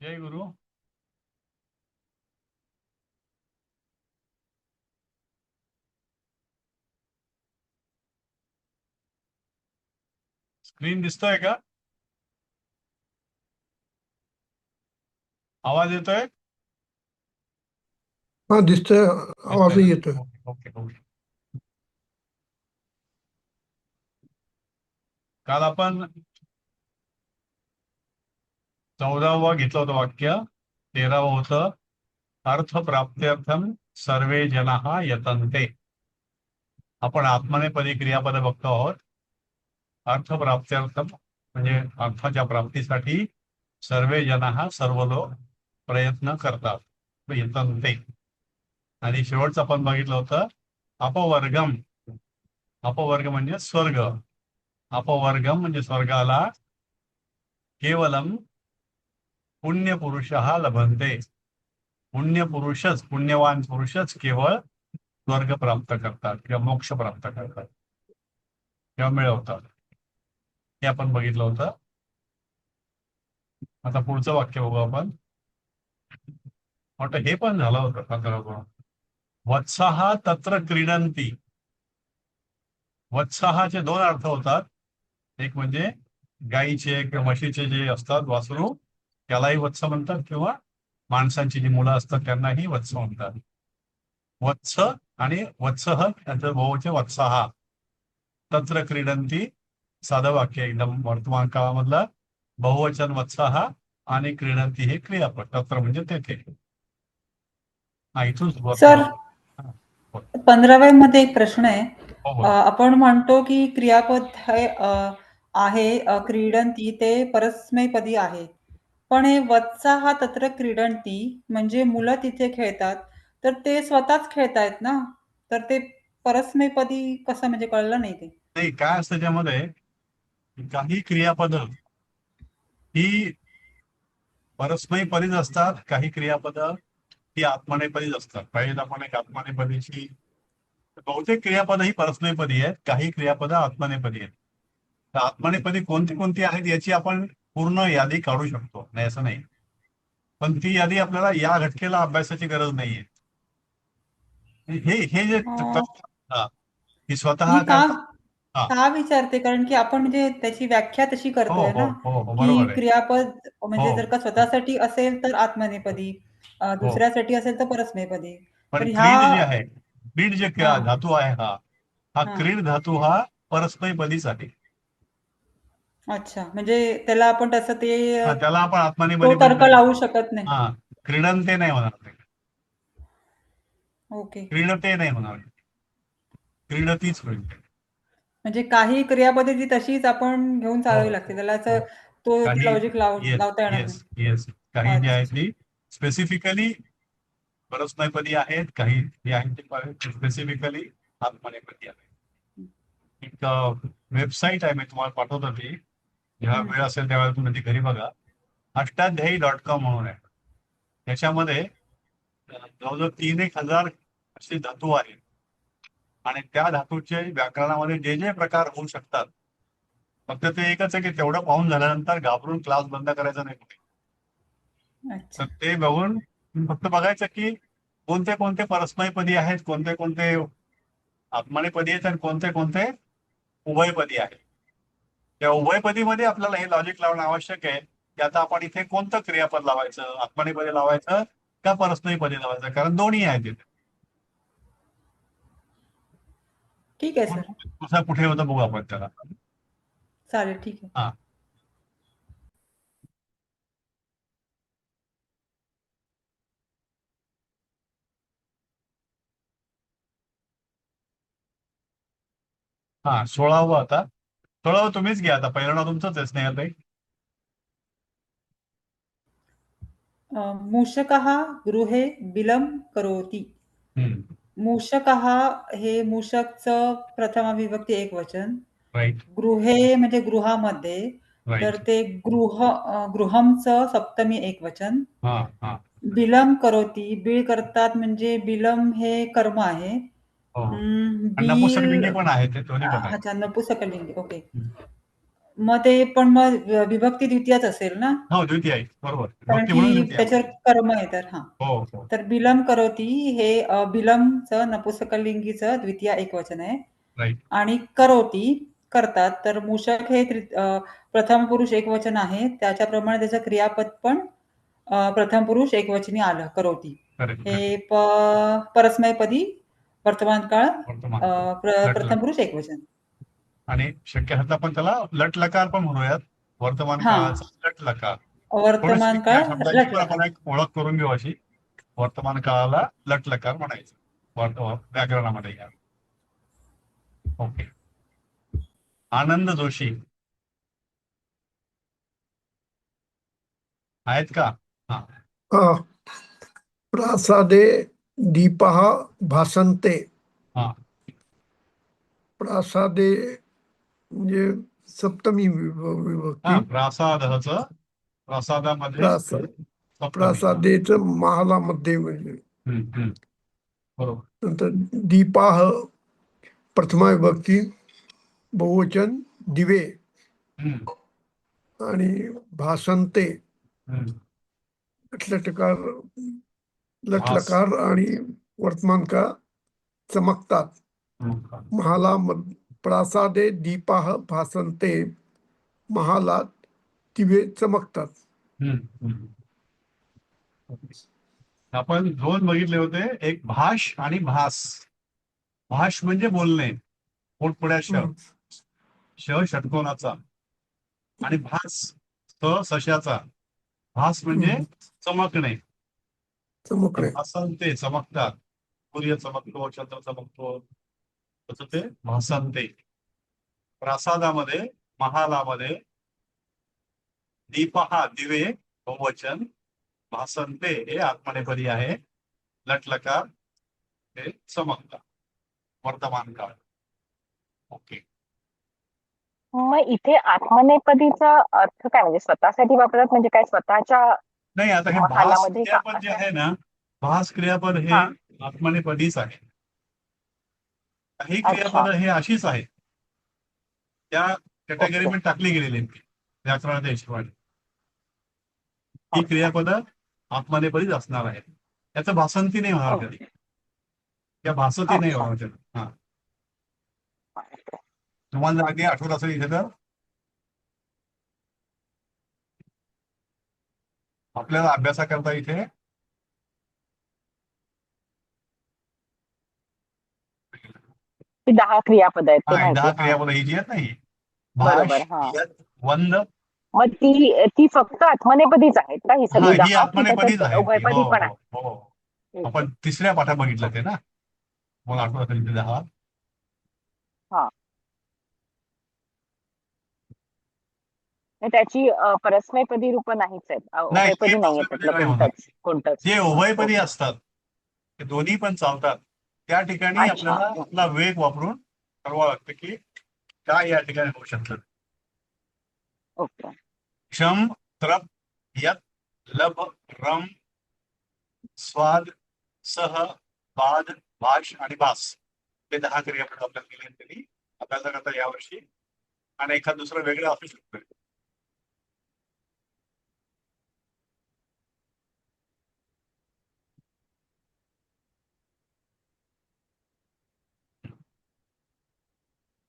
जय गुरु. Screen दिसतोय का? आवाज येतोय? हा, दिसतोय. दिसतोय आवाजही ना? येतोय. Okay okay okay. काल आपण 14वं घेतलं होतं वाक्य. 13वं होतं अर्थ प्राप्त्यर्थम सर्वे जनाः यतन्ते. आपण आत्मनेपदी क्रियापद बघतो आहोत. अर्थ प्राप्त्यर्थम म्हणजे अर्थाच्या प्राप्तीसाठी सर्वे जनाः सर्व लोक प्रयत्न करतात. यतन्ते. आणि शेवटचं आपण बघितलं होतं अपवर्गम. अपवर्ग म्हणजे स्वर्ग. अपवर्गम म्हणजे स्वर्गाला केवलम पुण्यपुरुषः लभन्ते. पुण्यपुरुषच, पुण्यवान पुरुषच केवळ स्वर्ग प्राप्त करतात किंवा मोक्ष प्राप्त करतात किंवा मिळवतात. हे आपण बघितलं होतं. आता पुढचं वाक्य बघू आपण. वाटतं हे पण झालं होतं का? वत्सः तत्र क्रीडन्ति. वत्सहाचे दोन अर्थ होतात. एक म्हणजे गाईचे किंवा म्हशीचे जे असतात वासरू, त्यालाही वत्स म्हणतात, किंवा माणसांची जी मुलं असतात त्यांनाही वत्स म्हणतात. वत्स आणि वत्सह त्यांचं बहुवचन वत्सहा. तत्र क्रीडंती साधं वाक्य एकदम वर्तमान काळामधलं. बहुवचन वत्सहा आणि क्रीडंती हे क्रियापद. तत्र म्हणजे तेथे. हा, इथून सुरुवात सर, करू. हा, बोल. 15व्या मध्ये एक प्रश्न आहे. हो बोल. आपण म्हणतो की क्रियापद हे आहे क्रीडंती ते परस्मैपदी आहे. पण हे वत्साः तत्र क्रीडंती म्हणजे मुलं तिथे खेळतात, तर ते स्वतःच खेळतायत ना, तर ते परस्मैपदी कसं, म्हणजे कळलं नाही ते. नाही, काय असतं त्यामध्ये, काही क्रियापद ही परस्मैपदीच असतात, काही क्रियापद ही आत्मनेपदीच असतात. पाहिजे आपण एक आत्मनेपदीची, बहुतेक क्रियापद ही परस्मैपदी आहेत, काही क्रियापद आत्मनेपदी आहेत. तर आत्मनेपदी कोणती कोणती आहेत याची आपण पूर्ण यादी काढू शकतो, नाही असं नाही. पण ती यादी आपल्याला या घटकेला अभ्यासाची गरज नाहीये. हे हे जे अं, हा, ही स्वतः मी का करता. हा. का विचारते, कारण की आपण म्हणजे त्याची व्याख्या तशी हो करतोय हो ना, हो हो, की बरोबर आहे. क्रियापद हो म्हणजे जर का स्वतःसाठी असेल तर आत्मनेपदी, हो. दुसऱ्यासाठी असेल तर परस्मैपदी. तर पण ह्या क्रीड जे आहे, क्रीड जे हा धातू आहे, हा हा हा क्रीड धातू हा परस्मैपदीच आहे. अच्छा, म्हणजे त्याला आपण तसं ते हा, त्याला आपण तो आत्मनेपदी पण तर्क नाही. लावू शकत नाही. हा, क्रीडनते नाही होणार ते. ओके. क्रीडते नाही होणार. क्रीडतीच होईल. म्हणजे काही क्रियापदे जी तशीच आपण घेऊन हो चालावी लागते, हो त्याला असं हो. तो काही, लॉजिक येस लावता येणार नाही. येस येस, काही जी अच्छा. आहेत ती स्पेसिफिकली परस्मैपदी आहेत, काही जी आहेत ती स्पेसिफिकली आत्मनेपदी आहेत. एक वेबसाईट आहे, मी तुम्हाला पाठवतो ती. जेव्हा हम्म. वेळ असेल त्यावेळेला तुम्ही ती घरी बघा. अष्टाध्यायी.com म्हणून आहे. त्याच्यामध्ये जवळजवळ 3,000 असे धातू आहेत. आणि त्या धातूचे व्याकरणामध्ये जे जे प्रकार होऊ शकतात, फक्त ते एकच आहे की तेवढं पाहून झाल्यानंतर घाबरून क्लास बंद करायचा नाही कुठे. तर अच्छा. ते बघून फक्त बघायचं की कोणते कोणते परस्मैपदी आहेत, कोणते कोणते आत्मनेपदी आहेत, आणि कोणते कोणते उभयपदी आहेत. त्या उभयपदीमध्ये आपल्याला हे लॉजिक लावणं आवश्यक आहे की आता आपण इथे कोणतं क्रियापद लावायचं, आत्मनेपदी लावायचं का परस्मैपदी लावायचं, कारण दोन्ही आहेत इथे. ठीक आहे सर. दुसरा कुठे होतं बघू आपण त्याला. चालेल, ठीक आहे. हा हा, 16वं. आता 16वं तुम्हीच घ्या. आता पहिलं नाव तुमचंच आहे, स्नेहलताई. मूषकः गृहे बिलं करोति. मूषकः हे मूषकचं प्रथमा विभक्ती एक वचन. राईट गृहे म्हणजे गृहामध्ये, तर राईट. ते गृहमचं सप्तमी एक वचन. हा हा. बिलम करोती, बीळ करतात म्हणजे बिलम हे कर्म आहे. हो हो. आणि बिल नपुंसकलिंगी पण आहे, ते दोन्ही पण आहेत. अच्छा, नपुसकलिंगी. ओके. हम्म. मग ते पण मग विभक्ती द्वितीयाच असेल ना? हो, द्वितीय आहे, बरोबर. कारण भक्ती म्हणून की द्वितीय त्याच्यावर आहे. कर्म आहे तर हां. हो हो. तर बिलम करोती हे बिलमचं नपुंसकलिंगीचं द्वितीय एकवचन आहे. राईट. आणि करोती करतात. तर मूषक हे प्रथम पुरुष एकवचन आहे. त्याच्याप्रमाणे त्याचं क्रियापद पण प्रथम पुरुष एकवचनी आलं करोती. करेक्ट हे करेक्ट. परस्मैपदी वर्तमान काळ वर्तमान काळ. लट प्रथम लट. पुरुष एकवचन. आणि शक्य असता आपण त्याला लट लकार पण म्हणूयात. वर्तमान हां. काळाचा लट लकार. थोडीशी वर्तमान या काळ शब्दाची पण लटलकार. आपण एक ओळख करून घेऊ अशी. वर्तमान काळाला लट लकार म्हणायचं व्याकरणामध्ये या. ओके. आनंद जोशी आहेत का? हा. हा. प्रासादे दीपः भासन्ते. हा. प्रासादे म्हणजे सप्तमी हा, विभक्ती. प्रासादहच प्रासादामध्ये प्रास सप्तमी. हा. प्रासादेच महालामध्ये म्हणजे. हम्म. बरोबर. नंतर दीपाह प्रथमा विभक्ती बहुवचन दिवे. हम्म. आणि भासन्ते हम्म. लटलकार भास. लटलकार आणि वर्तमान काळ चमकतात. हम्म. महाला प्रासादे दीपाह भासन्ते महालात दिवे चमकतात. हम्म. आपण दोन बघितले होते, एक भाष आणि भास. भाष म्हणजे बोलणे, पोटपुड्या श, हम्म. षटकोनाचा. आणि भास सशाचा. भास म्हणजे हम्म. चमकणे. तर चमकणे. भासांते चमकतात. सूर्य चमकतो, चंद्र चमकतो, तसं ते भासांते. प्रासादामध्ये, महालामध्ये दीपहा दिवे बहुवचन, भासंते हे आत्मनेपदी आहे. लटलकार हे चमकतात. वर्तमान काळ. ओके. मग इथे आत्मनेपदीचा अर्थ काय, म्हणजे स्वतःसाठी वापरतात म्हणजे काय, स्वतःच्या नाही, आता हे भास महालामध्ये का क्रियापद जे असं? आहे ना, भास क्रियापद हे हा. आत्मनेपदीच आहे. काही अच्छा. क्रियापद हे अशीच आहेत, त्या कॅटेगरी ओके. मध्ये टाकली गेलेली आहेत व्याकरणाच्या हिशोबाने. ही अच्छा. क्रियापद आत्मनेपदीच असणार आहे. त्याचं भासंती नाही होणार कधी, त्या भासती नाही अच्छा. होणार कधी. हा. तुम्हाला अगदी आठवत असेल इथे तर आपल्याला अभ्यासाकरता इथे ती 10 क्रियापद आहेत ते हा, माहिती. 10 हा. क्रियापद ही जी आहेत ना, ही बरोबर. भाष, हा. यत, वंद. मग ती फक्त आत्मनेपदीच आहेत का ही हा, सगळी ही 10, की आत्मनेपदीच त्याच्यात आहे ती. हो उभयपदी पण हो आहे? हो. ठीक आहे. आपण तिसऱ्या पाठात बघितलं ते ना, मला आठवत असेल इथे 10. हा. त्याची परस्मैपदी रूप नाहीच आहेत, नाही, ते उभयपदी नाहीये भाषेमध्ये त्यातलं नाही होणार. कोणतंच. जे हा. उभयपदी ओके. असतात ते दोन्ही पण चालतात. त्या ठिकाणी अच्छा. आपल्याला आपला वेग वापरून ठरवावं लागतं की काय या ठिकाणी होऊ शकतं. ओके. क्षम, त्रप, यत, लभ, रम, स्वाद, सह, बाद, भाष आणि भास हे 10 क्रियापद आपल्याला दिले त्यांनी अभ्यासाकरता यावर्षी. आणि एखाद दुसरं वेगळं असू शकतं.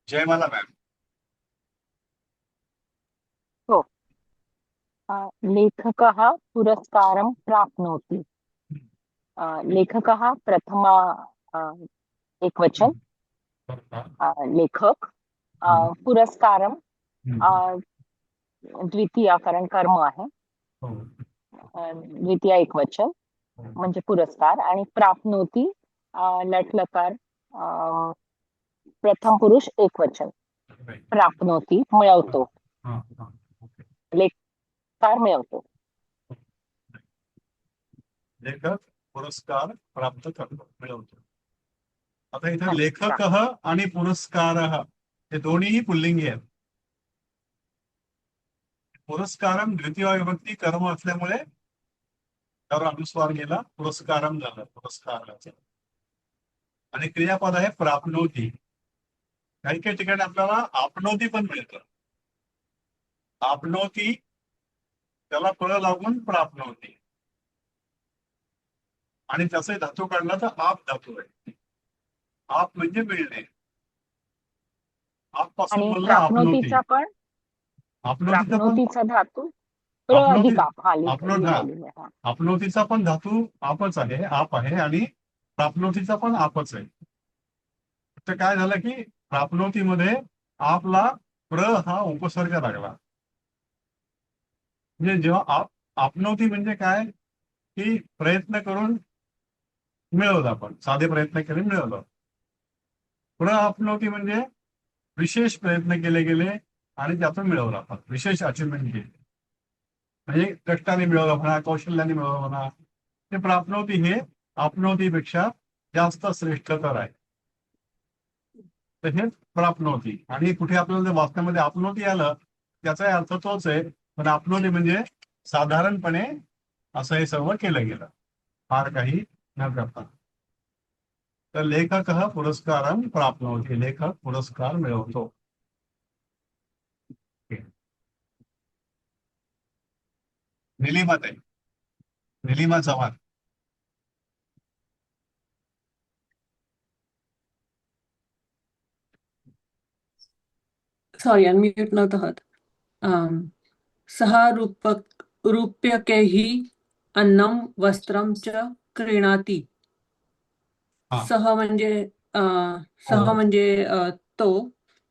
जयमाला मॅम. हो. लेखकः पुरस्कारं प्राप्नोति. लेखकः प्रथमा एकवचन, लेखक. पुरस्कारं द्वितीया, कारण कर्म आहे. द्वितीया एकवचन म्हणजे पुरस्कार. आणि प्राप्नोति लटलकार प्रथम पुरुष एकवचन. प्राप्नोति मिळवतो, लेखकार मिळवतो. लेखक पुरस्कार प्राप्त करतो, मिळवतो. आता इथे अच्छा. लेखक आणि पुरस्कार हे दोन्हीही पुल्लिंगी आहेत. पुरस्कारम द्वितीय विभक्ती कर्म असल्यामुळे त्यावर अनुस्वार गेला, पुरस्कारम झालं पुरस्काराचं. आणि क्रियापद आहे प्राप्नोती. काही काही ठिकाणी आपल्याला आपनोती पण मिळतं. आपनोती, त्याला प्र लागून प्राप्नोती, आणि त्याचे धातू काढला तर आप धातू आहे. आप म्हणजे मिळणे. आप पासून आणि बोलला आपनोती. प्राप्नोतीचा पण आपनोतीचा पण प्राप्नोतीचा धातू प्र आपनोती अधिक आप. हा आपनोत हा लिहिलंय मी. हा. आपनोतीचा पण धातू आपच आहे, आप आहे, आणि प्राप्नोतीचा पण आपच आहे. तर काय झालं की प्राप्नोतीमध्ये आपला प्र हा उपसर्ग लागला. म्हणजे जेव्हा आपनोती म्हणजे काय की प्रयत्न करून मिळवलं, आपण साधे प्रयत्न केले मिळवलं. प्र आपनोती म्हणजे विशेष प्रयत्न केले गेले आणि त्यातून मिळवलं, आपण विशेष अचिव्हमेंट केली, म्हणजे कष्टाने मिळवलं म्हणा, कौशल्याने मिळवलं म्हणा. ते प्राप्नोती हे आपनोतीपेक्षा जास्त श्रेष्ठतर आहे. तर हे प्राप्नोती. आणि कुठे आपल्याला जर वाचण्यामध्ये आपनोती आलं त्याचा अर्थ तोच आहे, पण आपनोती म्हणजे साधारणपणे असं हे सर्व केलं गेलं, फार काही न करता. तर लेखक पुरस्कारं प्राप्नोति, लेखक पुरस्कार मिळवतो. निलिमा ताई, निलिमा चव्हाण. सॉरी, अनम्यूट नव्हतं होत. सः रूप्यकैः अन्नं वस्त्रं च क्रीणाति. हा. सः म्हणजे हो. तो.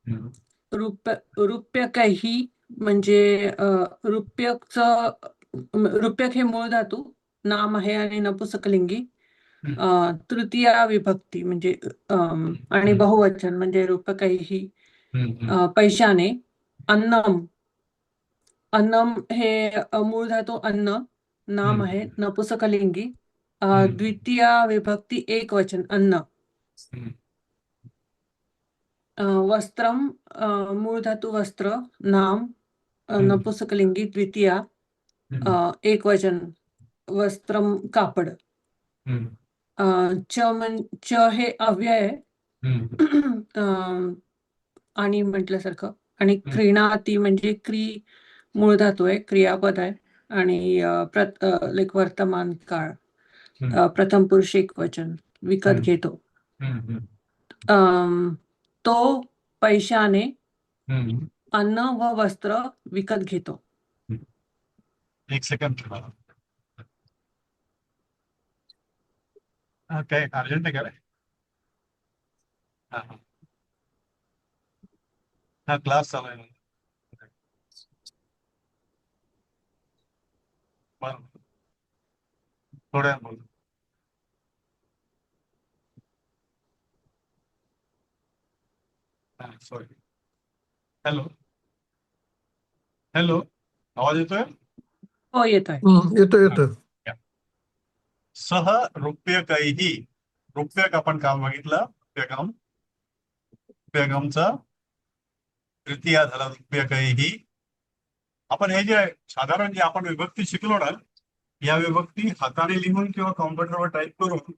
हम्म. रूप्यकैः म्हणजे रूप्यक हे मूळ धातू, नाम आहे आणि नपुसकलिंगी. तृतीया विभक्ती म्हणजे आणि बहुवचन म्हणजे रूपकैः पैशाने. अन्नम, अन्नम हे मूळ धातू अन्न, नाम आहे नपुसकलिंगी. द्वितीया विभक्ती एक वचन अन्न. वस्त्रम मूळ धातू वस्त्र, नाम नपुसकलिंगी द्वितीया एक वचन वस्त्रम कापड. च हे अव्यय आणि म्हटल्यासारखं. आणि क्रीणाती म्हणजे मूळ धातू आहे, क्रियापद आहे, आणि लाईक वर्तमान काळ, प्रथम पुरुष एक वचन, विकत घेतो. तो पैशाने अन्न व वस्त्र विकत घेतो. एक सेकंड. काय अर्जंट आहे का? हा क्लास चालू आहे. थोड्या बोल. सॉरी. हॅलो हॅलो, आवाज येतोय? हो, येत आहे. येतो येतो. सह रूप्यकैही, रूप्यक आपण काल बघितलं, रूप्यकमचा तृतीया झाला रूप्यकैही. आपण हे जे साधारण जे आपण विभक्ती शिकलो ना, या विभक्ती हाताने लिहून किंवा कॉम्प्युटरवर टाईप करून,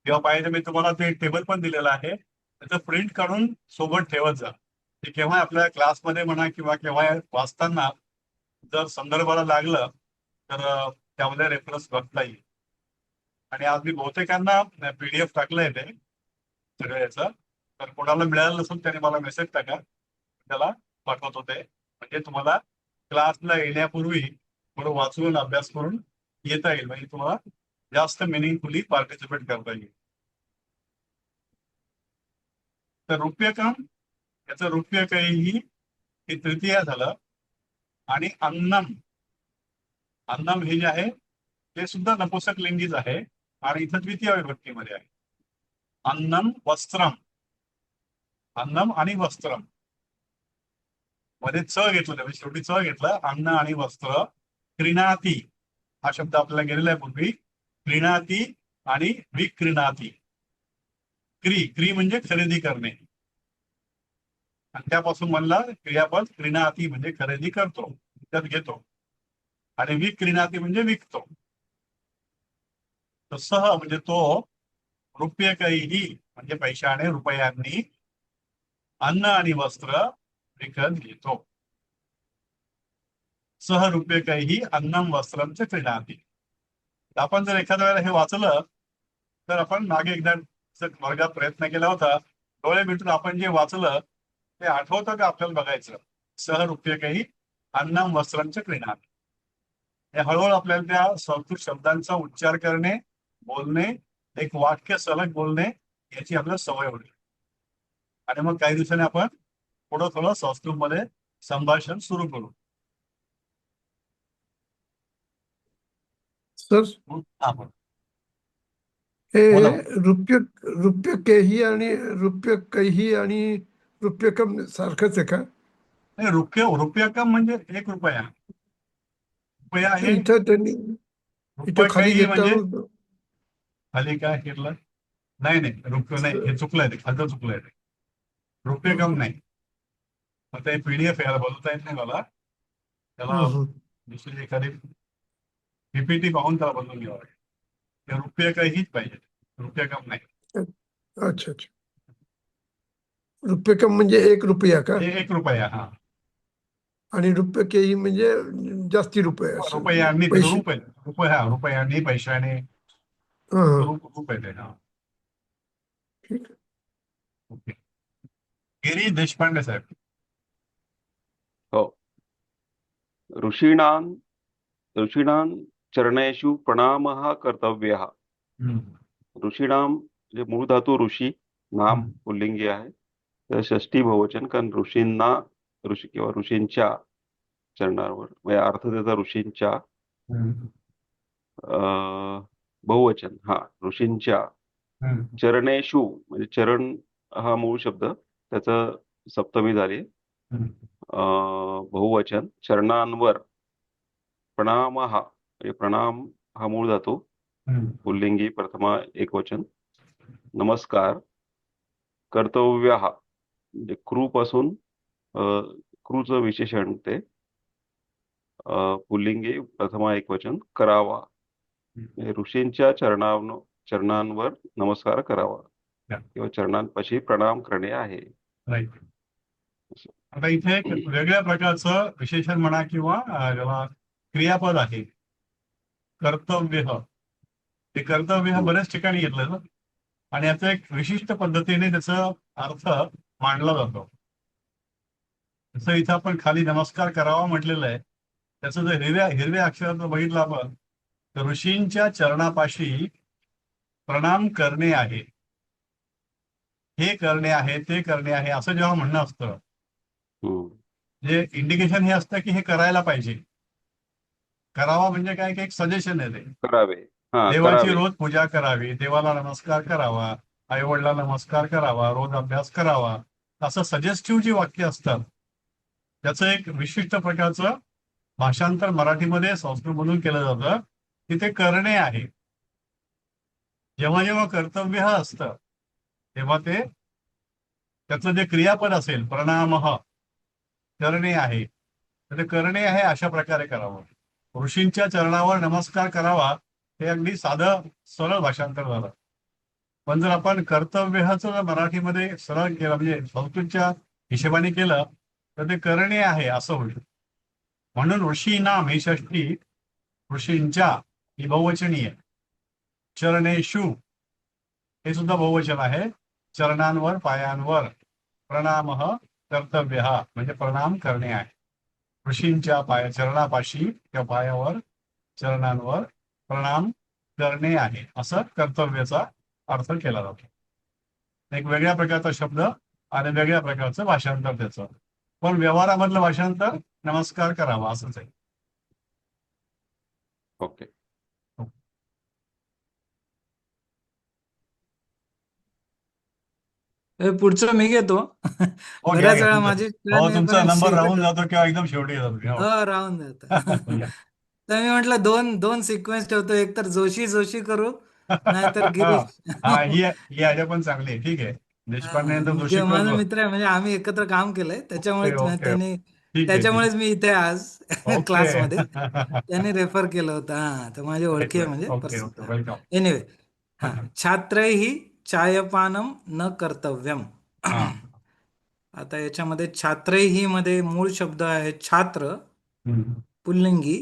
किंवा पाहिजे मी तुम्हाला ते टेबल पण दिलेलं आहे, त्याचं प्रिंट काढून सोबत ठेवत जा. ते केव्हा आपल्या क्लासमध्ये म्हणा किंवा केव्हा वाचताना जर संदर्भाला लागलं तर त्यामध्ये रेफरन्स बघता येईल. आणि आज मी बहुतेकांना PDF टाकलंय ते सगळं याचं. तर कोणाला मिळालं नसेल त्याने मला मेसेज टाका, त्याला पाठवतो ते, म्हणजे तुम्हाला क्लासला येण्यापूर्वी थोडं वाचून अभ्यास करून येता येईल, म्हणजे तुम्हाला जास्त मिनिंगफुली पार्टिसिपेट करता येईल. तर रूप्यकम, याचं रूप्यकैही हे तृतीया झालं. आणि अन्नम, अन्नम हे जे आहे ते सुद्धा नपुसक लिंगीच आहे, आणि इथं द्वितीय विभक्तीमध्ये आहे. अन्नम वस्त्रम, अन्नम आणि वस्त्रम मध्ये च घेतलं, शेवटी च घेतलं, अन्न आणि वस्त्र. क्रीणाती हा शब्द आपल्याला गेलेला आहे पूर्वी. क्रीणाती आणि विक्रीणाती. क्री म्हणजे खरेदी करणे, आणि त्यापासून म्हणला क्रियापद क्रीणाती म्हणजे खरेदी करतो, विकत घेतो. आणि विक्रीणाती म्हणजे विकतो. तर सह म्हणजे तो, रूप्यकैही म्हणजे पैशाने, रुपयांनी, अन्न आणि वस्त्र विकत घेतो. सह रूप्यकैः अन्नम वस्त्रम च क्रीणाति. आपण जर एखाद्या वेळेला हे वाचलं तर आपण मागे एकदा वर्गात प्रयत्न केला होता, डोळे मिटून आपण जे वाचलं ते आठवतं का आपल्याला बघायचं. सह रूप्यकैः अन्नम वस्त्रम च क्रीणाति. हे हळूहळू आपल्याला त्या संस्कृत शब्दांचा उच्चार करणे, बोलणे, एक वाक्य सलग बोलणे याची आपल्याला सवय होईल. आणि मग काही दिवसांनी आपण थोडं थोडं संस्कृतमध्ये संभाषण सुरू करू. सर आपण हे बोला. रुप्यकेही आणि रुप्यकैही आणि रुप्यकम सारखंच आहे का? नाही, रुपयकम म्हणजे 1 रुपया. रुपया आहे. इथं त्यांनी इथं खाली रुपयकैही म्हणजे घेतलं खाली काय केलं? नाही नाही, रुपये नाही, हे चुकलंय, ते खालचं चुकलंय. ते रुपयकम नाही. आता हे PDF याला बदलता येत नाही मला. त्याला दुसरी एखादी PPT पाहून त्याला बदलून घ्यावं लागेल. ते रुपयकैहीच पाहिजे, रुपयकम नाही. अच्छा अच्छा. रुप्यकम म्हणजे 1 रुपया का? हे 1 रुपया. हा, आणि रुप्यकेही म्हणजे जास्ती रुपये असं रुपयांनी पैसे. रुपयांनी पैशाने हा हा. रुपये ते. हा, ठीक आहे. ओके. गिरीश देशपांडे साहेब. हो. ऋषीणां चरणेषु प्रणामः कर्तव्यः. ऋषीणाम म्हणजे मूळ धातू ऋषी, नाम पुल्लिंगी आहे, तर षष्टी बहुवचन, कारण ऋषींना, ऋषी किंवा ऋषींच्या चरणावर, म्हणजे अर्थ त्याचा ऋषींच्या, बहुवचन, हा, ऋषींच्या. चरणेषु म्हणजे चरण हा मूळ शब्द, त्याचं सप्तमी झाली, बहुवचन. चरणांवर प्रणामः म्हणजे प्रणाम हा मूळ धातू, पुल्लिंगी, प्रथमा एकवचन. नमस्कार. कर्तव्यः म्हणजे क्रू पासून क्रूचं विशेषण ते, पुल्लिंगी, प्रथमा एकवचन. करावा म्हणजे ऋषींच्या चरणांवर नमस्कार करावा किंवा चरणांपाशी प्रणाम करणे आहे. राईट. आता इथे एक वेगळ्या प्रकारचं विशेषण म्हणा किंवा ज्याला क्रियापद आहे, कर्तव्य. ते कर्तव्य बऱ्याच ठिकाणी घेतलं ना, आणि याचा एक विशिष्ट पद्धतीने त्याचा अर्थ मांडला जातो. जसं इथं आपण खाली नमस्कार करावा म्हटलेलं आहे, त्याचं जर हिरव्या अक्षरात बघितलं आपण, तर ऋषींच्या चरणापाशी प्रणाम करणे आहे, हे करणे आहे, ते करणे आहे, असं जेव्हा म्हणणं असतं, जे इंडिकेशन हे असतं की हे करायला पाहिजे. करावा म्हणजे काय की एक सजेशन आहे ते. करावे. देवाची रोज पूजा करावी, देवाला नमस्कार करावा, आई वडिलांना नमस्कार करावा, रोज अभ्यास करावा, असं सजेस्टिव्ह जी वाक्य असतात त्याचं एक विशिष्ट प्रकारचं भाषांतर मराठीमध्ये संस्कृतमधून केलं जातं की ते करणे आहे. जेव्हा जेव्हा कर्तव्य असतं तेव्हा ते त्याचं जे क्रियापद असेल, प्रणामः, करणे आहे, तर ते करणे आहे अशा प्रकारे करावं. ऋषींच्या चरणावर नमस्कार करावा हे अगदी साधं सरळ भाषांतर झालं. पण जर आपण कर्तव्याचं जर मराठीमध्ये सरळ केलं, म्हणजे संस्कृतच्या हिशोबाने केलं, तर ते करणे आहे असं होईल. म्हणून ऋषी नाम ही षष्टी, ऋषींच्या ही बहुवचनी आहे. चरणेषु हे सुद्धा बहुवचन आहे. चरणांवर, पायांवर. प्रणामः कर्तव्य म्हणजे प्रणाम करणे आहे. ऋषींच्या चरणापाशी किंवा पायावर, चरणांवर प्रणाम करणे आहे असं कर्तव्याचा अर्थ केला जातो. एक वेगळ्या प्रकारचा शब्द आणि वेगळ्या प्रकारचं भाषांतर त्याचं, पण व्यवहारामधलं भाषांतर नमस्कार करावा असंच आहे. ओके. पुढचं मी घेतो. हो, घ्या, बऱ्याच घ्या. वेळा तुमचा माझी तुमचा नंबर शेवट राहून जातो किंवा एकदम शेवटी जातो. हो, राहून जात. तर मी म्हटलं दोन सिक्वेन्स ठेवतो, एक तर जोशी करू, नाहीतर गिरीश. हा, ही आयडिया पण चांगली आहे. ठीक आहे. देशपांडे जोशी माझा मित्र आहे, म्हणजे आम्ही एकत्र काम केलंय, त्याच्यामुळेच त्याच्यामुळेच मी इथे आज क्लासमध्ये त्याने रेफर केलं होतं. हा, तर माझी ओळखी आहे म्हणजे वेलकम. एनिवे. हा, छात्रैहि चायपानम न कर्तव्यम. आता याच्यामध्ये छात्रैहि मध्ये मूळ शब्द आहे छात्र, पुल्लिंगी,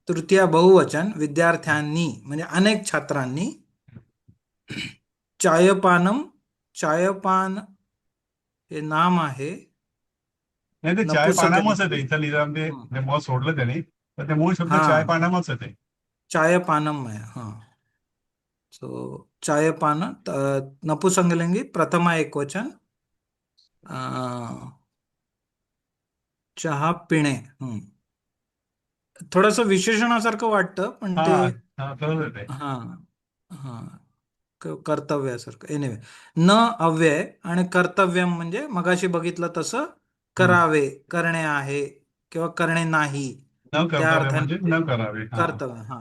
तृतीय बहुवचन विद्यार्थ्यांनी म्हणजे अनेक छात्रांनी, चायपानम, चायपान हे नाम आहे, नाही ते चाय पानामच आहे ते, इथं लिहिलं ते मग सोडलं त्यांनी, तर ते मूळ शब्द चाय पानामच आहे ते. चायपानम आहे. हा, सो चायपान नपुसंकलिंगी प्रथमा एकवचन, चहा पिणे. थोडस विशेषणासारखं वाटतं पण हा ते हा कळलं ते. हा हा कर्तव्यासारखं. एनिवे, न अव्यय आणि कर्तव्यम म्हणजे मगाशी बघितलं तसं करावे, करणे आहे किंवा करणे नाही, न त्या कर्तव्य अर्थाने म्हणजे न करावे. हा कर्तव्य. हा,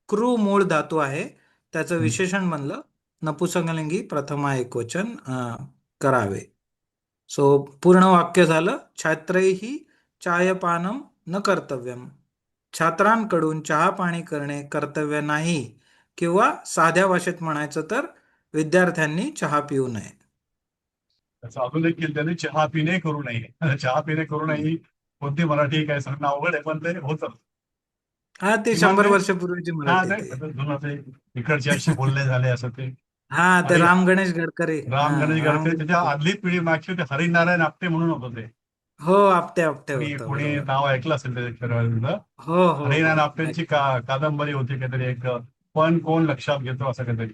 क्रू मूळ धातू आहे, त्याचं विशेषण बनलं नपुसंकलिंगी प्रथमा एकवचन करावे. सो पूर्ण वाक्य झालं, छात्रैहि चायपानम न कर्तव्यम. छात्रांकडून चहा पाणी करणे कर्तव्य नाही, किंवा साध्या भाषेत म्हणायचं तर विद्यार्थ्यांनी चहा पिऊ नये. त्याचं अजून एक केलं त्याने, चहा पिणे करू नये. चहा पिणे करू नये ही कोणती मराठी काय सांगणं अवघड आहे, पण ते होतं. हा, ते किमान 100 ते वर्षापूर्वीची हा मराठी ते ते. जुनं ते इकडचे असे बोलणे झाले असं ते. हा, ते हरी राम गणेश गडकरी. राम गणेश राम गडकरी, त्याच्या गणेश. आदली पिढी मागची ते हरिनारायण आपटे म्हणून होतं ते. हो, आपटे आपटे कोणी होतं, कोणी बरोबर. नाव ऐकलं असेल त्याच्या. हो हो हरिनारायण हो आपटेंची कादंबरी होती काहीतरी, एक पण कोण लक्षात घेतो असं काहीतरी.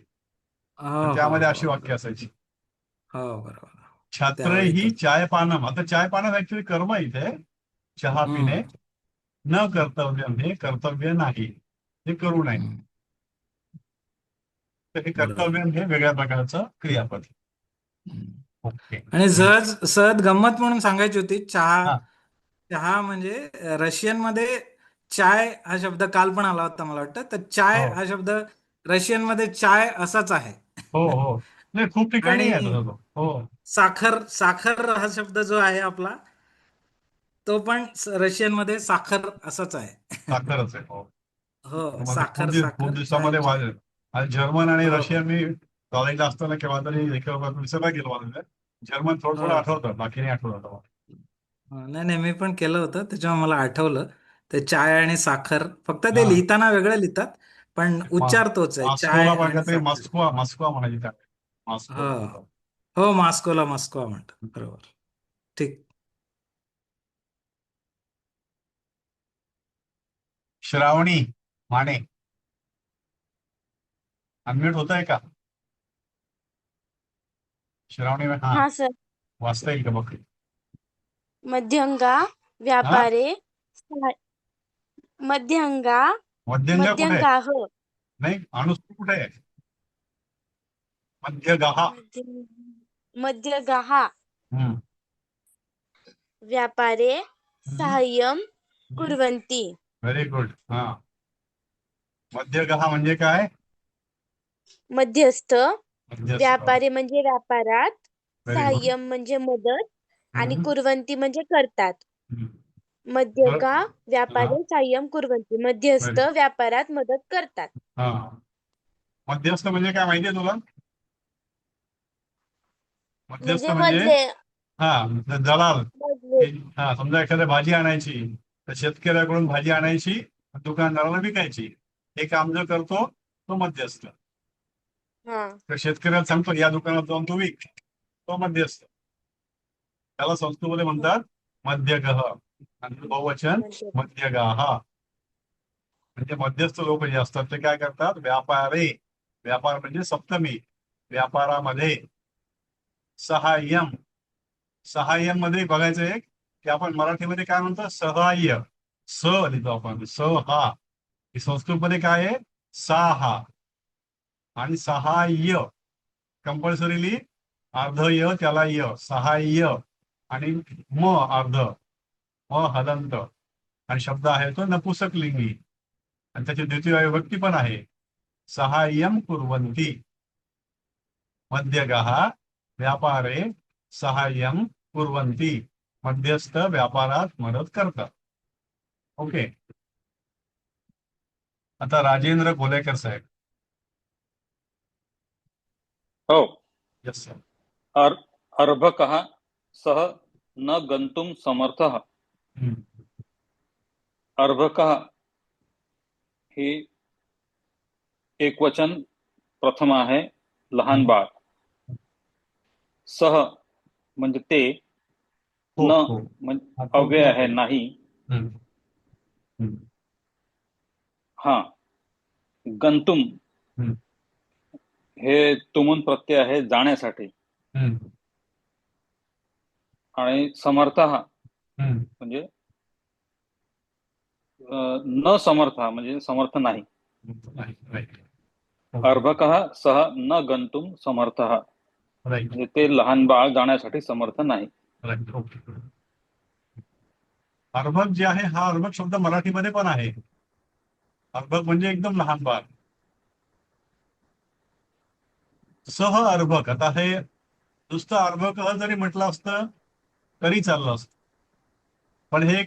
हो तर हो त्यामध्ये हो अशी वाक्य असायची. हो, बरोबर. छात्र त्यावेळी ही तर चाय पानम. आता चाय पानम ऍक्च्युली कर्म इथे, चहा पिणे. हम्म, न कर्तव्य हे कर्तव्य नाही, हे करू नये. हम्म, तर हे बरोबर. कर्तव्य हे वेगळ्या प्रकारचं क्रियापद. हम्म. ओके. आणि सहज सहज गंमत म्हणून सांगायची होती, चहा. हा चहा म्हणजे रशियन मध्ये चाय हा शब्द काल पण आला होता मला वाटतं, तर चाय हो हा शब्द रशियन मध्ये चाय असाच आहे. हो हो. नाही खूप ठिकाणी आहे आणि तसं तो. हो साखर, साखर हा शब्द जो आहे आपला, तो पण रशियन मध्ये साखर असाच आहे. साखरच आहे. हो. हो, म्हणजे साखर खूप साखर चाय दिवसामध्ये चाय. आणि जर्मन आणि हो रशियन मी कॉलेजला असताना केव्हा तरी विसरला गेलो मला. जर्मन थोडं हो थोडं हो. आठवतं, बाकी नाही आठवत आता. नाही नाही, मी पण केलं होतं, त्याच्यामुळे मला आठवलं. ते चाय आणि साखर, फक्त ते हा लिहिताना वेगळं लिहितात, पण उच्चार तोच आहे, चाय मॉस्कोला पण आणि काहीतरी साखर. मॉस्को मॉस्को म्हणायची त्या. मॉस्को हो म्हणतो. हो, मॉस्कोला मॉस्को म्हणतात, बरोबर. ठीक. श्रावणी माने, अनम्यूट होत आहे का? श्रावणी हा हा सर. वाचता येईल का बघ. मध्यंगा हा व्यापारे मध्यंगा मध्यंग कुठे आहे? मध्यंगाह नाही, अनुस्वार कुठे आहे? मध्यगहा. मध्यगाह हम्म. व्यापारे साहाय्यम कुर्वन्ति. Very good. हा, मध्यगहा म्हणजे काय? मध्यस्थ. मध्यस्थ. व्यापारी म्हणजे व्यापारात, व्हेरी गुड. साहाय्यम म्हणजे मदत, आणि कुर्वन्ति म्हणजे करतात. हा मध्यगा व्यापारे साहाय्यम कुर्वन्ति, मध्यस्थ व्यापारात मदत करतात. हा, मध्यस्थ म्हणजे काय माहितीये तुला? मध्यस्थ म्हणजे म्हणजे मधले दलाल. मधले. हा, समजा एखाद्या भाजी आणायची, तर शेतकऱ्याकडून भाजी आणायची, दुकानदाराला विकायची, हे काम जो करतो तो मध्यस्थ. हा, तर शेतकऱ्याला सांगतो या दुकानात जाऊन तो विक, तो मध्यस्थ. त्याला संस्कृतमध्ये म्हणतात मध्यगह, आणि बहुवचन मध्य. मध्यगाहा. म्हणजे मध्यस्थ लोक जे असतात ते काय करतात? व्यापारे, व्यापार म्हणजे सप्तमी, व्यापारामध्ये. सहाय्यम, सहाय्यम मध्ये बघायचं एक की आपण मराठीमध्ये काय म्हणतो? सहाय्य. स लिहितो आपण, स हा. संस्कृतमध्ये काय आहे? साहा. आणि सहाय्य कंपल्सरीली अर्ध य त्याला य, सहाय्य. आणि म अर्ध, म हलंत. आणि शब्द आहे तो नपुसकलिंगी, आणि त्याची द्वितीय विभक्ती पण आहे, सहाय्यम कुर्वन्ति. मध्यगः व्यापारे सहाय्यम कुर्वन्ति, मध्यस्थ व्यापारात मदत करतात. ओके. आता राजेंद्र गोलेकर साहेब. हो. Yes sir. अर्भकः सः न गन्तुं समर्थः. अर्भकः ही एकवचन प्रथम आहे, लहान बाळ. सह म्हणजे ते, हो न हो म्हणजे अव्यय आहे, नाही. हम्म. हम्म. हा, गंतुम हम्म. हे तुमून प्रत्यय आहे, जाण्यासाठी. हम्म. आणि समर्थः हम्म. म्हणजे न समर्थ म्हणजे समर्थ नाही. नाही राईट अर्भकः सह न गंतुम समर्थः राईट म्हणजे ते लहान बाळ जाण्यासाठी समर्थ नाही. Right okay. अर्भक जे आहे हा अर्भक शब्द मराठीमध्ये पण आहे. अर्भक म्हणजे एकदम लहान बाळ. सह अर्भक, आता हे नुसतं अर्भक जरी म्हटलं असतं तरी चाललं असतं, पण हे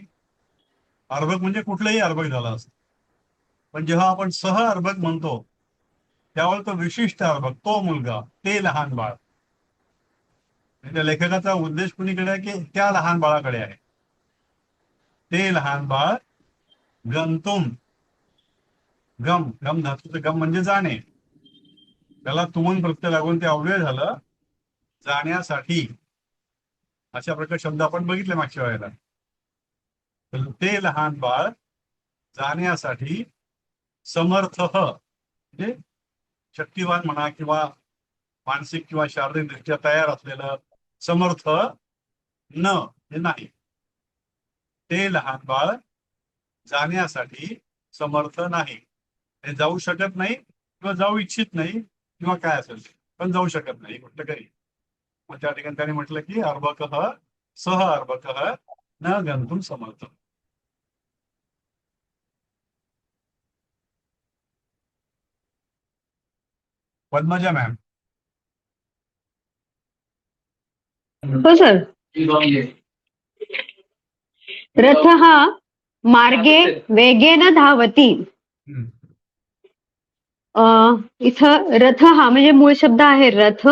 अर्भक म्हणजे कुठलंही अर्भक झालं असतं. पण जेव्हा आपण सह अर्भक म्हणतो त्यावेळेस तो विशिष्ट अर्भक, तो मुलगा, ते लहान बाळ. त्या लेखकाचा उद्देश कुणीकडे आहे की त्या लहान बाळाकडे आहे. ते लहान बाळ गंतुम, गम गम धातूचं गम म्हणजे जाणे, त्याला तुमून प्रत्यय लागून ते अव्यय झालं, जाण्यासाठी. अशा प्रकारे शब्द आपण बघितले मागच्या वेळेला. तर ते लहान बाळ जाण्यासाठी समर्थ, म्हणजे शक्तिवान म्हणा किंवा मानसिक किंवा शारीरिकदृष्ट्या तयार असलेलं, समर्थ न हे नाही. ते लहान बाळ जाण्यासाठी समर्थ नाही, हे जाऊ शकत नाही किंवा जाऊ इच्छित नाही किंवा काय असेल ते, पण जाऊ शकत नाही गोष्ट काही. मग त्या ठिकाणी त्यांनी म्हटलं की अर्भकः सह अर्भकः न गंतुम समर्थ. पद्मजा मॅम. हो सर. रथः मार्गे वेगेन धावती. इथं रथ हा म्हणजे मूळ शब्द आहे रथ,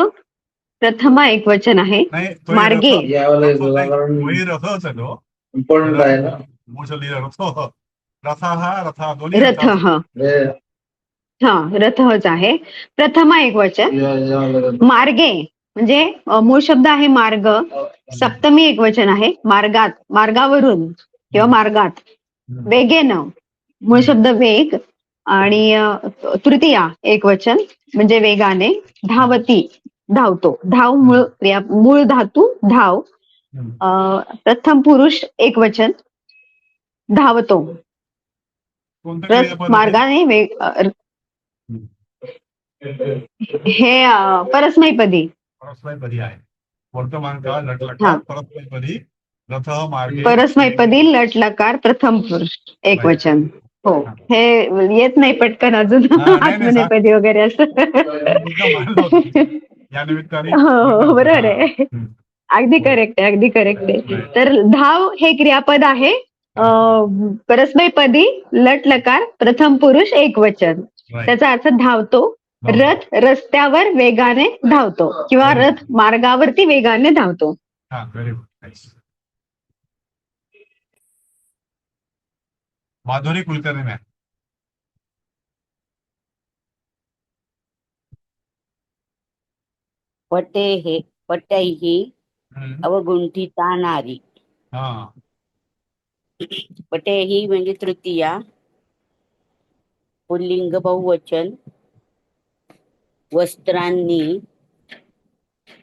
प्रथमा एकवचन आहे. नाही तो मार्गे वही रथच आहे तो. रथा हा रथा दोन्ही रथ हा रथच आहे, प्रथमा एकवचन. मार्गे म्हणजे मूळ शब्द आहे मार्ग, सप्तमी एकवचन आहे, मार्गात, मार्गावरून किंवा मार्गात. वेगेन मूळ शब्द वेग आणि तृतीया एकवचन म्हणजे वेगाने. धावती धावतो, धाव मूळ धातू धाव. प्रथम पुरुष एकवचन धावतो. मार्गाने हे परस्मैपदी. परस्मैपदी आहे. वर्तमान काळ लटलकार परस्मैपदी. रथ मार्गे परस्मैपदी लट लकार प्रथम पुरुष एकवचन. हो, हे येत नाही पटकन अजून आत्मनेपदी वगैरे असं. या निमित्ताने हो बरोबर आहे, अगदी करेक्ट आहे, अगदी करेक्ट आहे. तर धाव हे क्रियापद आहे, परस्मैपदी लट लकार प्रथम पुरुष एकवचन. त्याचा अर्थ धावतो. रथ रस्त्यावर वेगाने धावतो किंवा रथ मार्गावरती वेगाने धावतो. माधुरी कुलकर्णी मॅम. पटैः अवगुंठिता नारी. पटैः म्हणजे तृतीया, पुल्लिंग बहुवचन. वस्त्रांनी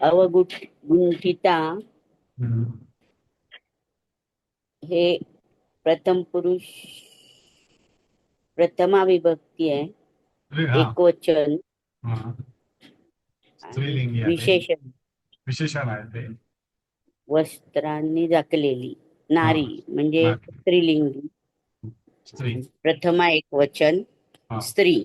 अवगुंठिता हे प्रथम पुरुष प्रथमा विभक्ती आहे, एकवचन. विशेषण आहे ते. वस्त्रांनी झाकलेली नारी म्हणजे स्त्रीलिंगी. प्रथमा एकवचन स्त्री.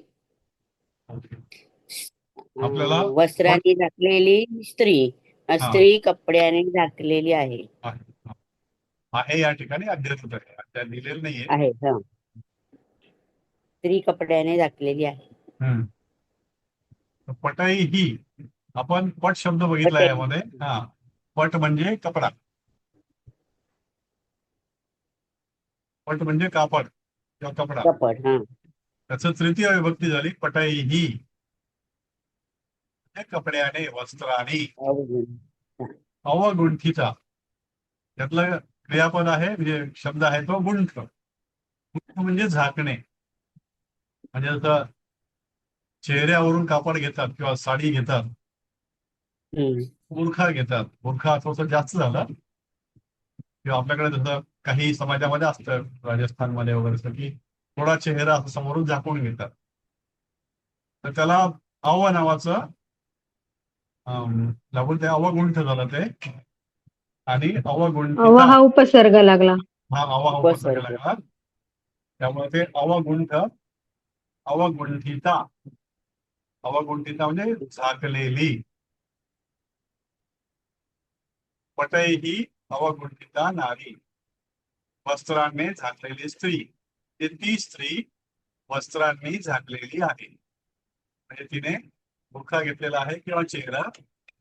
वस्त्रांनी झाकलेली स्त्री, स्त्री कपड्याने झाकलेली आहे. या ठिकाणी अध्ययन दिलेलं नाहीये. स्त्री कपड्याने झाकलेली आहे. पटई ही आपण पट शब्द बघितला यामध्ये. पट म्हणजे कपडा, पट म्हणजे कापड. किंवा कपडा, कपड. हा. त्याचं तृतीय विभक्ती झाली पटैही, म्हणजे कपड्याने, वस्त्राने. अवगुण. अवगुंठिता, त्यातलं क्रियापद आहे, म्हणजे शब्द आहे तो गुंठ. गुंठ म्हणजे झाकणे. म्हणजे जसं चेहऱ्यावरून कापड घेतात किंवा साडी घेतात, हम्म. बुरखा घेतात. बुरखा थोडंसं जास्त झालं, किंवा आपल्याकडे जसं काही समाजामध्ये असतं राजस्थानमध्ये वगैरे असं, की थोडा चेहरा असं समोरून झाकून घेतात, तर त्याला अव नावाचं लागून ते अवगुंठ झालं ते. आणि अवा अवगुंठिता, हा उपसर्ग लागला. हा अवा हा उपसर्ग उपसर्ग. लागला, त्यामुळे ते अवगुंठ, अवगुंठिता. अवगुंठिता म्हणजे झाकलेली. पटैही अवगुंठिता नारी, वस्त्रांनी झाकलेली स्त्री. ती स्त्री वस्त्रांनी झाकलेली आहे, म्हणजे तिने बुरखा घेतलेला आहे किंवा चेहरा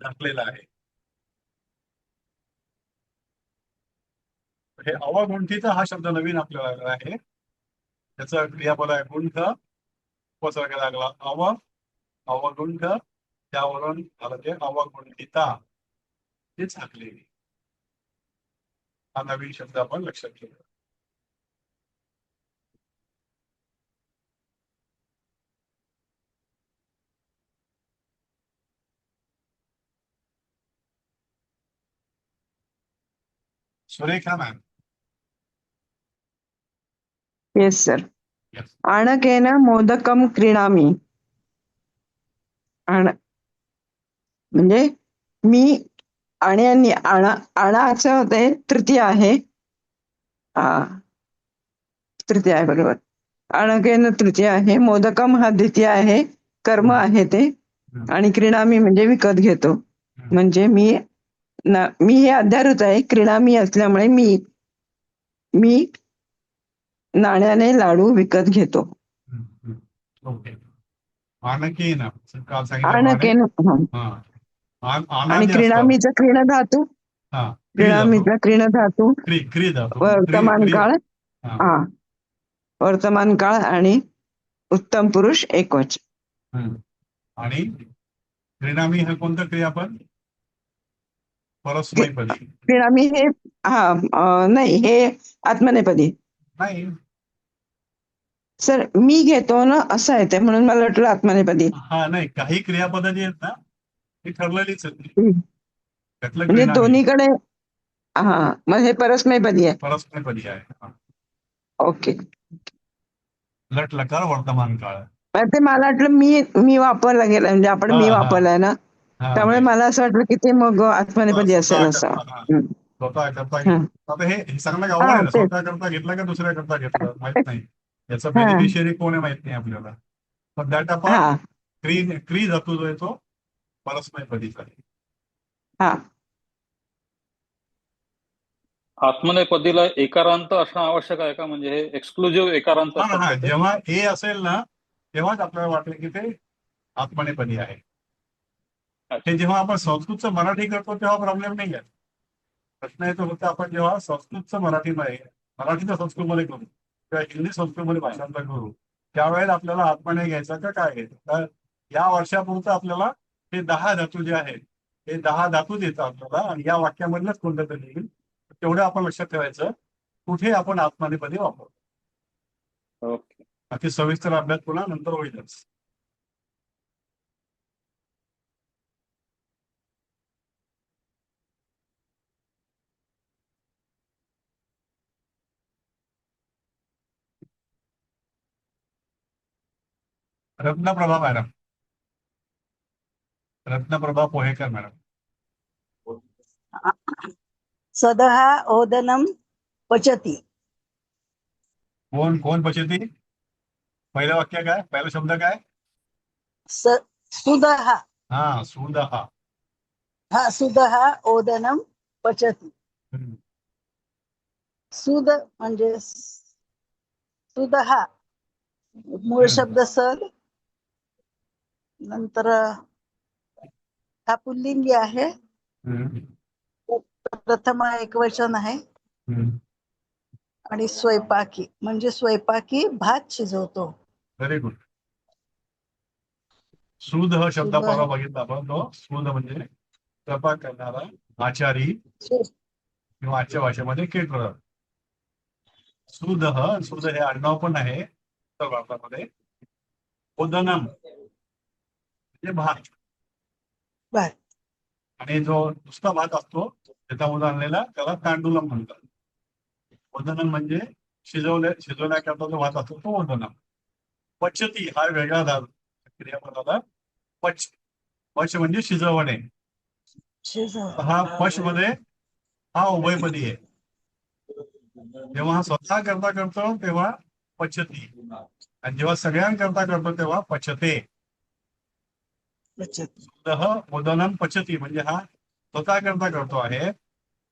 झाकलेला आहे. हे अवगुंठिता हा शब्द नवीन आपल्याला आलेला आहे. त्याचा क्रियापद आहे गुंठ, उपसर्ग लागला अवगुंठ, त्यावरून झालं ते अवगुंठिता, ते झाकलेली. हा नवीन शब्द आपण लक्षात ठेवूया. Surekha ma'am. Yes sir. Yes. आणकेन मोदकम क्रीणामी. म्हणजे मी आणि आणाचं ते तृतीय आहे. तृतीय आहे बरोबर. आणकेन तृतीय आहे, मोदकम हा द्वितीय आहे, कर्म आहे ते, आणि क्रीणामी म्हणजे विकत घेतो. म्हणजे मी हे अध्यारूत आहे, क्रीणामी असल्यामुळे मी नाण्याने लाडू विकत घेतो. ओके. आणकेन काल सांगितल्याप्रमाणे, आणकेन. आणाने आणि असतं. क्रीणामीचा क्रीण धातू, हा, क्रीणामीचा क्रीण धातू, क्री धातू, वर्तमान काळ. हा. हा, वर्तमान काळ आणि उत्तम पुरुष एकवचन. आणि क्रीणामी हे कोणतं क्रियापद? परस्मैपदी. क्रीणामी हे नाही, हे आत्मनेपदी. नाही सर, मी घेतो ना असं आहे ते, म्हणून मला वाटलं आत्मनेपदी. हा, नाही, काही क्रियापद जी आहेत ना ती ठरलेलीच आहेत. त्यातलं म्हणजे क्रीणामी दोन्हीकडे. हा, मग हे परस्मैपदी आहे. परस्मैपदी आहे. हा. ओके. लट लकार वर्तमान काळ. ते मला वाटलं मी वापरला गेला, म्हणजे आपण मी वापरलाय ना, त्यामुळे मला असं वाटलं की ते मग आत्मनेपदी असेल असं. स्वतः करता. आता हे सांगणं अवघड आहे ना, स्वतः करता घेतलं का दुसऱ्या करता घेतलं माहित नाही, याचं बेनिफिशियरी कोण आहे माहित नाही आपल्याला. पण दॅट आपण क्री धातू जो आहे तो परस्मैपदीचा आहे. हा, आत्मनेपदीला एकारांत असणं आवश्यक आहे का? म्हणजे हे एक्सक्लुझिव्ह एकारांत हा, असतात का ते? जेव्हा ए असेल ना तेव्हाच आपल्याला वाटेल की ते आत्मनेपदी आहे. हे जेव्हा आपण संस्कृतचं मराठी करतो तेव्हा प्रॉब्लेम नाही आहे. प्रश्न येतो फक्त आपण जेव्हा संस्कृतचं मराठीचं संस्कृतमध्ये करू किंवा हिंदी संस्कृतमध्ये भाषांतर करू, त्यावेळेला आपल्याला आत्मने घ्यायचा का काय घ्यायचं. तर या वर्षापुरतं आपल्याला हे 10 धातू जे आहेत हे 10 धातू देतात आपल्याला, आणि या वाक्यामधलंच कोणतं तरी येईल, तेवढं आपण लक्षात ठेवायचं कुठे आपण आत्मनेपदी वापरतो. ओके. बाकी सविस्तर अभ्यास पुन्हा नंतर होईलच. Ratnaprabha madam, Ratnaprabha Pohekar madam. सदः ओदनं पचति. कोण पचती? पहिलं वाक्य काय, पहिला शब्द काय? सुदः. हा, सुदः. हा, सुदः ओदनं पचति. सुद म्हणजे सुदः, मूळ शब्द सद, नंतर हा पुल्लिंगी आहे, प्रथम एकवचन आहे, आणि स्वयंपाकी म्हणजे स्वयंपाकी भात शिजवतो. Very good. सूद हा शब्द सुद परवा बघितला आपण. तो सूद म्हणजे स्वयंपाक करणारा, आचारी किंवा आजच्या भाषेमध्ये केटरर. सूद हे आडनाव पण आहे उत्तर भारतामध्ये. ओदनम म्हणजे भात. भात. आणि जो नुसता भात असतो त्याच्यामध्ये आणलेला त्याला तांडुलम म्हणतात. ओदनम म्हणजे शिजवण्याकरता जो भात असतो तो ओदनम. पचती हा वेगळा धातू क्रियापदाला. पच म्हणजे शिजवणे. हा पच मध्ये हा उभयपदी आहे. जेव्हा हा स्वतः करता करतो तेव्हा पचती, आणि जेव्हा सगळ्यांकरता करतो तेव्हा पचते. ओदनम पचती म्हणजे हा स्वतः करता करतो आहे.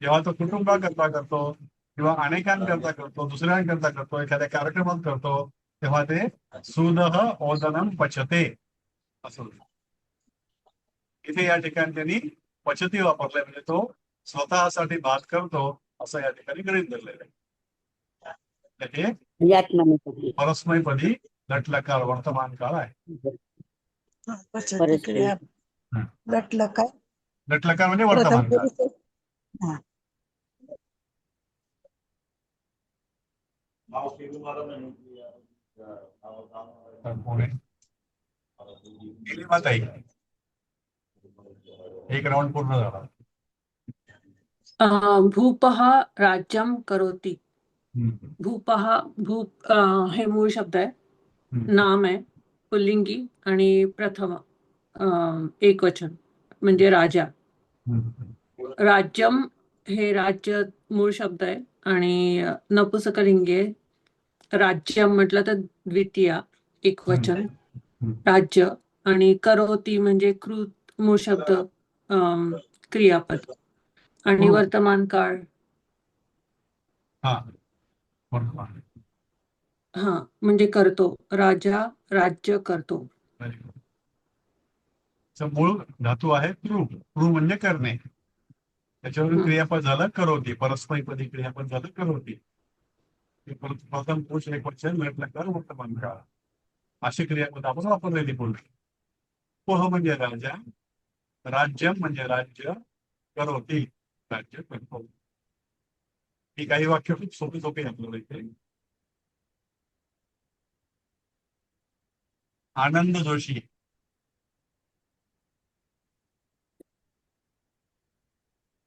जेव्हा तो कुटुंबाकरता करतो किंवा अनेकांकरता करतो, दुसऱ्यांकरता करतो, एखाद्या कार्यक्रमात करतो, तेव्हा ते सूदः ओदनम पचते असं. इथे या ठिकाणी त्यांनी पचती वापरलंय, म्हणजे तो स्वतःसाठी भात करतो असं या ठिकाणी गृहीत धरलेलं आहे. हे परस्मैपदी लटलकार वर्तमान काळ आहे. पचती क्रिया लटलकार. लटलकार म्हणजे वर्तमान काळ. एक राऊंड पूर्ण झाला. भूपः राज्यं करोति. भूप हे मूळ शब्द आहे, नाम आहे, पुल्लिंगी आणि प्रथम एकवचन म्हणजे राजा. राज्यम हे राज्य मूळ शब्द आहे आणि नपुंसकलिंगी आहे. राज्यम म्हटलं तर द्वितीया एकवचन राज्य. आणि करोती म्हणजे कृत मूळ शब्द क्रियापद. आणि वर्तमान काळ म्हणजे करतो. राजा राज्य करतो. मूळ धातू आहे कृ. कृ म्हणजे करणे. त्याच्यावरून क्रियापद झालं करोती. परस्मैपदी क्रियापद झालं करोती. प्रथम पुरुष एकवचन लटलकार वर्तमान काळ अशी क्रियापद आपण वापरलेली बोलतो. पोह म्हणजे राजा, राज्यम म्हणजे राज्य, करोती राज्य करतो. ही काही वाक्य खूप सोपी आपल्याला इथे. आनंद जोशी.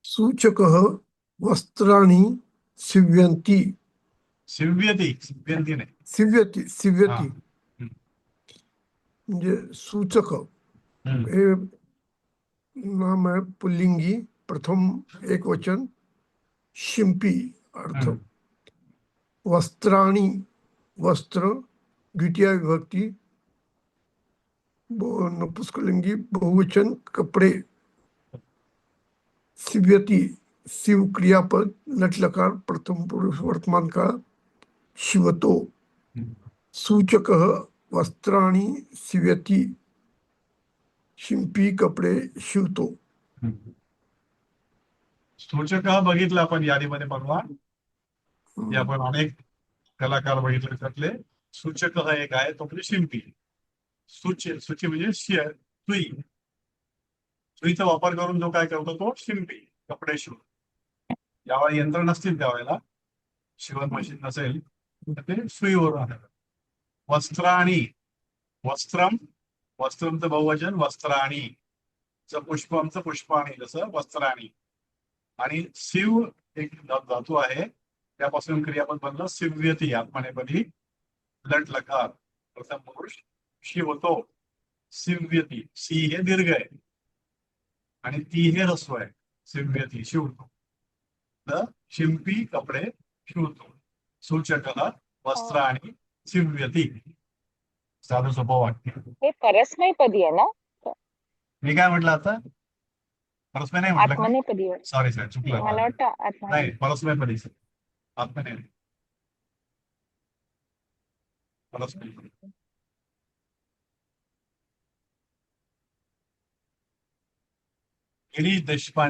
सूचकः वस्त्राणि सीव्यन्ति. सिव्यती नाही, सीव्यति म्हणजे सूचक हे नाम आहे पुल्लिंगी, प्रथम एकवचन, शिंपी अर्थ. वस्त्राणि वस्त्र द्वितीय विभक्ती, नपुंसकलिंगी बहुवचन कपडे. सीव्यति शिव क्रियापद लटलकार प्रथम पुरुष वर्तमान काळ शिवतो. सूचकः वस्त्राणि सीव्यति शिंपी कपडे शिवतो. सूचक बघितलं आपण यादीमध्ये परवा. जे आपण अनेक कलाकार बघितले त्यातले सूचक हा एक आहे, तो म्हणजे शिंपी. सूची म्हणजे सुई. सुईचा वापर करून जो काय करतो तो शिंपी कपडे शिवतो. ज्यावेळेला यंत्र नसतील त्यावेळेला, शिवण मशीन नसेल तर ते सुईवर आहे. वस्त्राणी वस्त्रमचं बहुवचन वस्त्राणी. पुष्पमचं पुष्पाणी, जसं वस्त्राणी. आणि शिव एक धातू आहे, त्यापासून क्रियापद बनलं सिव्यती आत्मनेपदी लटलकार प्रथम पुरुष शिवतो. सिव्यती. सी हे दीर्घ आहे आणि ती हे ह्रस्व आहे. सिव्यती शिवतो. तर शिंपी कपडे शिवतो. सूचकः वस्त्राणि सिव्यति. साधं सोपं वाक्य. हे परस्मैपदी आहे ना? मी काय म्हटलं आता? परस्मै नाही म्हटलं. आत्मनेपदी आहे. सॉरी चुकलं. मला वाटतं नाही, परस्मैपदी. आत्मने परस्मैपदी. गिरीश देशपांडे.